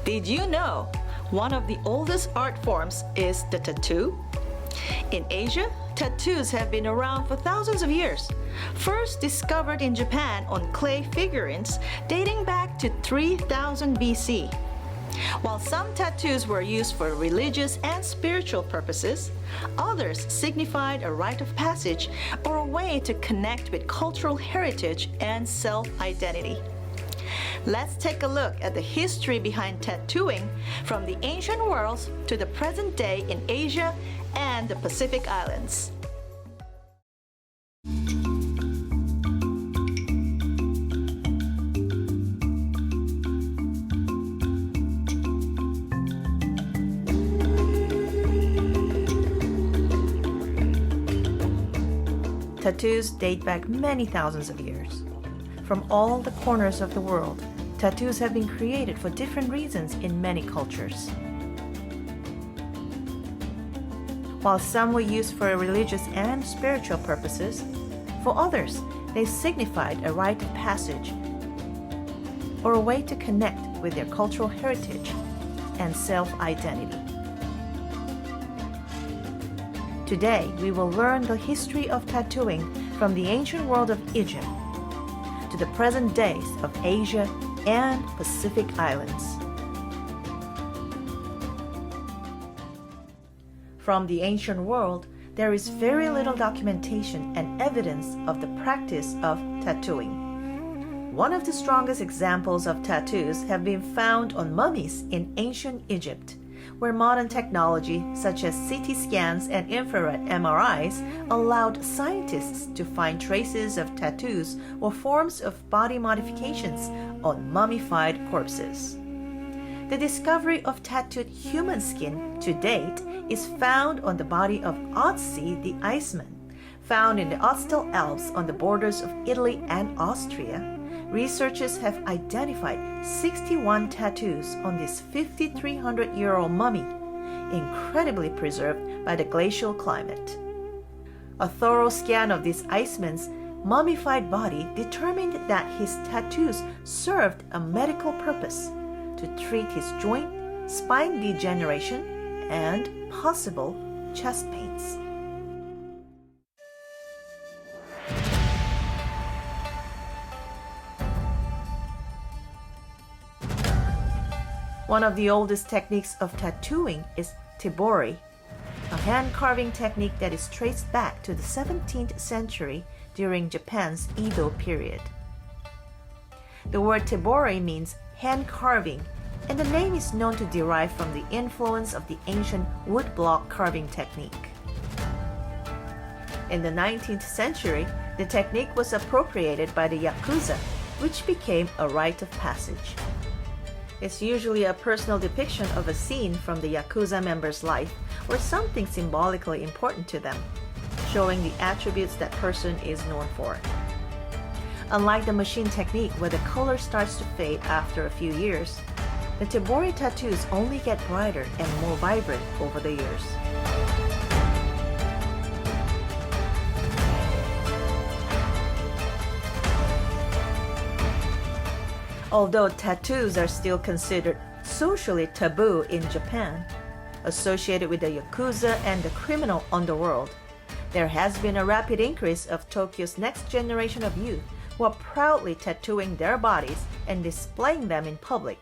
Did you know one of the oldest art forms is the tattoo? In Asia, tattoos have been around for thousands of years. First discovered in Japan on clay figurines dating back to 3000 BC. While some tattoos were used for religious and spiritual purposes, others signified a rite of passage or a way to connect with cultural heritage and self-identity. Let's take a look at the history behind tattooing from the ancient world to the present day in Asia and the Pacific Islands. Tattoos date back many thousands of years. From all the corners of the world, tattoos have been created for different reasons in many cultures. While some were used for religious and spiritual purposes, for others, they signified a rite of passage or a way to connect with their cultural heritage and self-identity. Today, we will learn the history of tattooing from the ancient world of Egypt to the present days of Asia and Pacific Islands. From the ancient world, there is very little documentation and evidence of the practice of tattooing. One of the strongest examples of tattoos have been found on mummies in ancient Egypt, where modern technology such as CT scans and infrared MRIs allowed scientists to find traces of tattoos or forms of body modifications on mummified corpses. The discovery of tattooed human skin to date is found on the body of Otzi the Iceman, found in the Ostal Alps on the borders of Italy and Austria. Researchers have identified 61 tattoos on this 5,300-year-old mummy, incredibly preserved by the glacial climate. A thorough scan of this Iceman's mummified body determined that his tattoos served a medical purpose to treat his joint, spine degeneration, and possible chest pains. One of the oldest techniques of tattooing is tebori, a hand-carving technique that is traced back to the 17th century during Japan's Edo period. The word tebori means hand-carving, and the name is known to derive from the influence of the ancient woodblock carving technique. In the 19th century, the technique was appropriated by the Yakuza, which became a rite of passage. It's usually a personal depiction of a scene from the Yakuza member's life or something symbolically important to them, showing the attributes that person is known for. Unlike the machine technique where the color starts to fade after a few years, the tebori tattoos only get brighter and more vibrant over the years. Although tattoos are still considered socially taboo in Japan, associated with the Yakuza and the criminal underworld, there has been a rapid increase of Tokyo's next generation of youth who are proudly tattooing their bodies and displaying them in public,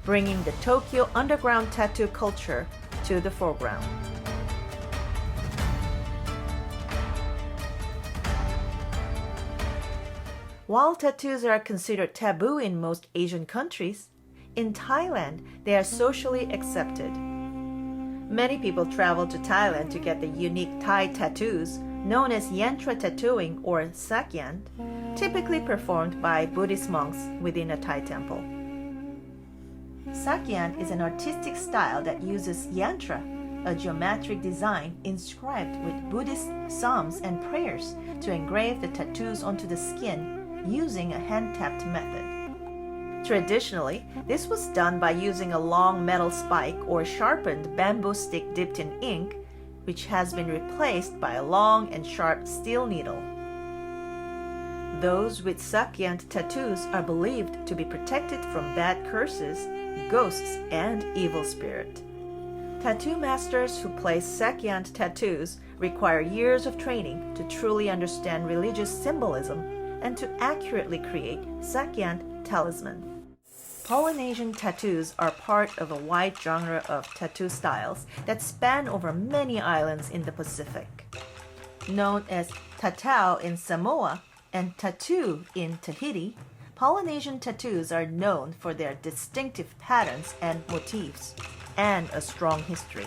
bringing the Tokyo underground tattoo culture to the foreground. While tattoos are considered taboo in most Asian countries, in Thailand they are socially accepted. Many people travel to Thailand to get the unique Thai tattoos known as Yantra tattooing or Sakyan, typically performed by Buddhist monks within a Thai temple. Sakyan is an artistic style that uses yantra, a geometric design inscribed with Buddhist psalms and prayers, to engrave the tattoos onto the skin using a hand-tapped method. Traditionally, this was done by using a long metal spike or sharpened bamboo stick dipped in ink, which has been replaced by a long and sharp steel needle. Those with sakyant tattoos are believed to be protected from bad curses, ghosts, and evil spirit. Tattoo masters who place sakyant tattoos require years of training to truly understand religious symbolism and to accurately create sakyant talisman. Polynesian tattoos are part of a wide genre of tattoo styles that span over many islands in the Pacific. Known as tatau in Samoa and tattoo in Tahiti, Polynesian tattoos are known for their distinctive patterns and motifs, and a strong history.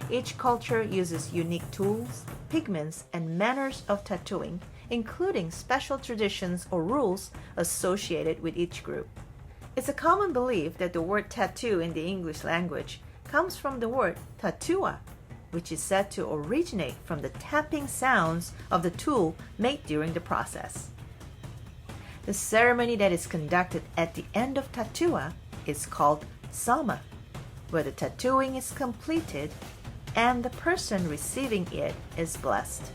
Each culture uses unique tools, pigments, and manners of tattooing, including special traditions or rules associated with each group. It's a common belief that the word tattoo in the English language comes from the word tatua, which is said to originate from the tapping sounds of the tool made during the process. The ceremony that is conducted at the end of tatua is called sama, where the tattooing is completed and the person receiving it is blessed.